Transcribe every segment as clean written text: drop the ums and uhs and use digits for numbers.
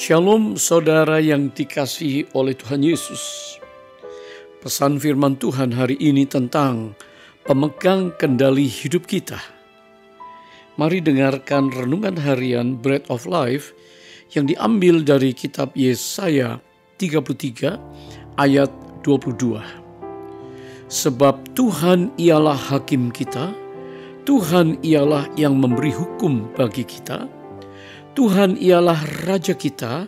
Shalom saudara yang dikasihi oleh Tuhan Yesus. Pesan firman Tuhan hari ini tentang pemegang kendali hidup kita. Mari dengarkan renungan harian Bread of Life yang diambil dari kitab Yesaya 33 ayat 22. Sebab Tuhan ialah hakim kita, Tuhan ialah yang memberi hukum bagi kita, Tuhan ialah Raja kita,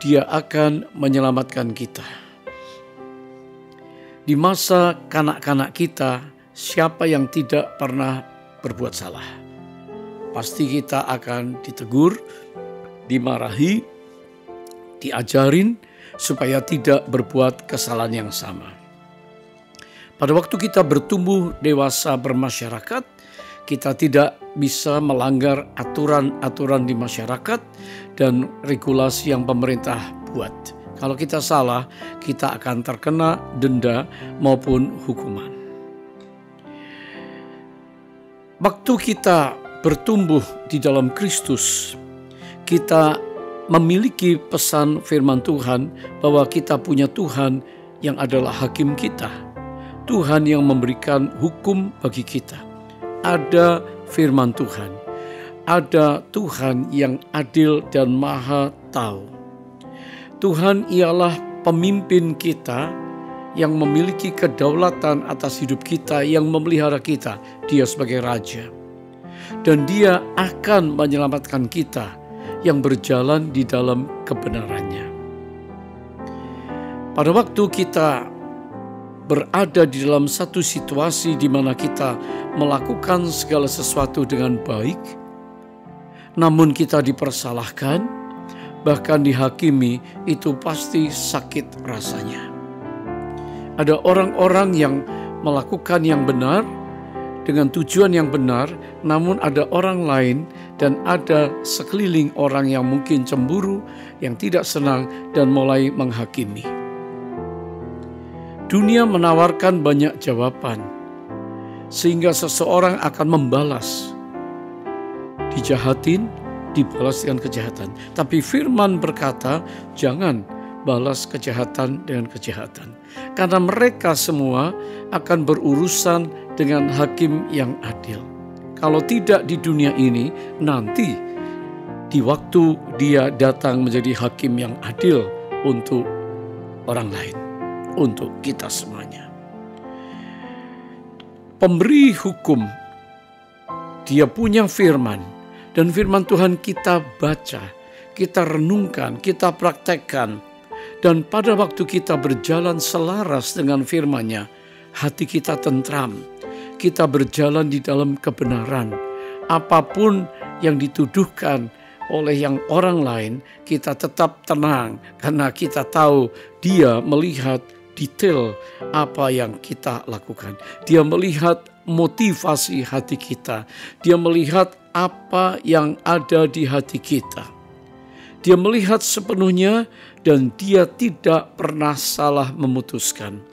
Dia akan menyelamatkan kita. Di masa kanak-kanak kita, siapa yang tidak pernah berbuat salah? Pasti kita akan ditegur, dimarahi, diajarin supaya tidak berbuat kesalahan yang sama. Pada waktu kita bertumbuh dewasa bermasyarakat, kita tidak bisa melanggar aturan-aturan di masyarakat dan regulasi yang pemerintah buat. Kalau kita salah, kita akan terkena denda maupun hukuman. Waktu kita bertumbuh di dalam Kristus, kita memiliki pesan firman Tuhan bahwa kita punya Tuhan yang adalah hakim kita. Tuhan yang memberikan hukum bagi kita. Ada firman Tuhan, ada Tuhan yang adil dan maha tahu. Tuhan ialah pemimpin kita yang memiliki kedaulatan atas hidup kita, yang memelihara kita. Dia sebagai Raja. Dan Dia akan menyelamatkan kita yang berjalan di dalam kebenarannya. Pada waktu kita berada di dalam satu situasi di mana kita melakukan segala sesuatu dengan baik, namun kita dipersalahkan, bahkan dihakimi, itu pasti sakit rasanya. Ada orang-orang yang melakukan yang benar dengan tujuan yang benar, namun ada orang lain dan ada sekeliling orang yang mungkin cemburu, yang tidak senang dan mulai menghakimi. Dunia menawarkan banyak jawaban, sehingga seseorang akan membalas. Dijahatin, dibalas dengan kejahatan. Tapi firman berkata, jangan balas kejahatan dengan kejahatan. Karena mereka semua akan berurusan dengan hakim yang adil. Kalau tidak di dunia ini, nanti di waktu Dia datang menjadi hakim yang adil untuk orang lain. Untuk kita semuanya. Pemberi hukum, Dia punya firman, dan firman Tuhan kita baca, kita renungkan, kita praktekkan, dan pada waktu kita berjalan selaras dengan firman-Nya, hati kita tentram, kita berjalan di dalam kebenaran. Apapun yang dituduhkan oleh yang orang lain, kita tetap tenang, karena kita tahu Dia melihat detail apa yang kita lakukan. Dia melihat motivasi hati kita. Dia melihat apa yang ada di hati kita. Dia melihat sepenuhnya dan Dia tidak pernah salah memutuskan.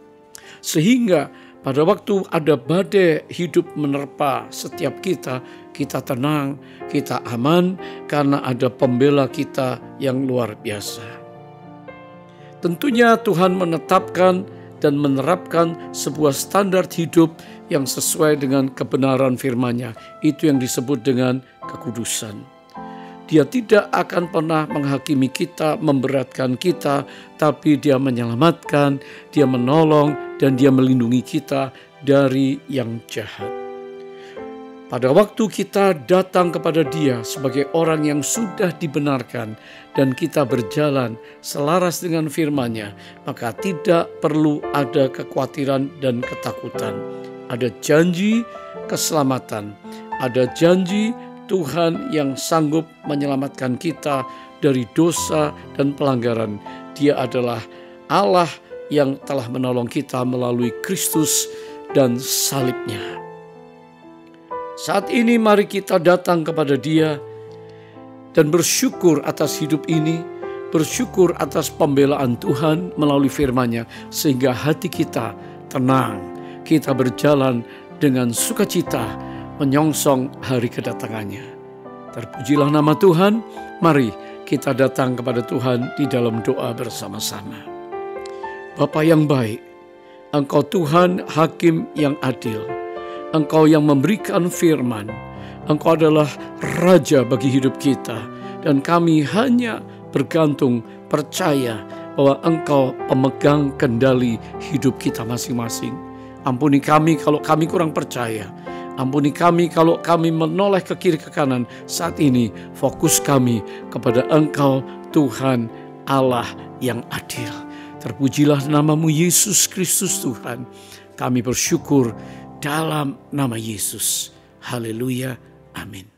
Sehingga pada waktu ada badai hidup menerpa setiap kita, kita tenang, kita aman karena ada pembela kita yang luar biasa. Tentunya Tuhan menetapkan dan menerapkan sebuah standar hidup yang sesuai dengan kebenaran firman-Nya. Itu yang disebut dengan kekudusan. Dia tidak akan pernah menghakimi kita, memberatkan kita, tapi Dia menyelamatkan, Dia menolong, dan Dia melindungi kita dari yang jahat. Pada waktu kita datang kepada Dia sebagai orang yang sudah dibenarkan dan kita berjalan selaras dengan firman-Nya, maka tidak perlu ada kekhawatiran dan ketakutan. Ada janji keselamatan, ada janji Tuhan yang sanggup menyelamatkan kita dari dosa dan pelanggaran. Dia adalah Allah yang telah menolong kita melalui Kristus dan salib-Nya. Saat ini mari kita datang kepada Dia dan bersyukur atas hidup ini, bersyukur atas pembelaan Tuhan melalui firman-Nya, sehingga hati kita tenang, kita berjalan dengan sukacita menyongsong hari kedatangannya. Terpujilah nama Tuhan, mari kita datang kepada Tuhan di dalam doa bersama-sama. Bapa yang baik, Engkau Tuhan Hakim yang adil. Engkau yang memberikan firman. Engkau adalah Raja bagi hidup kita. Dan kami hanya bergantung, percaya bahwa Engkau pemegang kendali hidup kita masing-masing. Ampuni kami kalau kami kurang percaya. Ampuni kami kalau kami menoleh ke kiri ke kanan. Saat ini fokus kami kepada Engkau Tuhan Allah yang adil. Terpujilah nama-Mu Yesus Kristus Tuhan. Kami bersyukur dalam nama Yesus. Haleluya. Amin.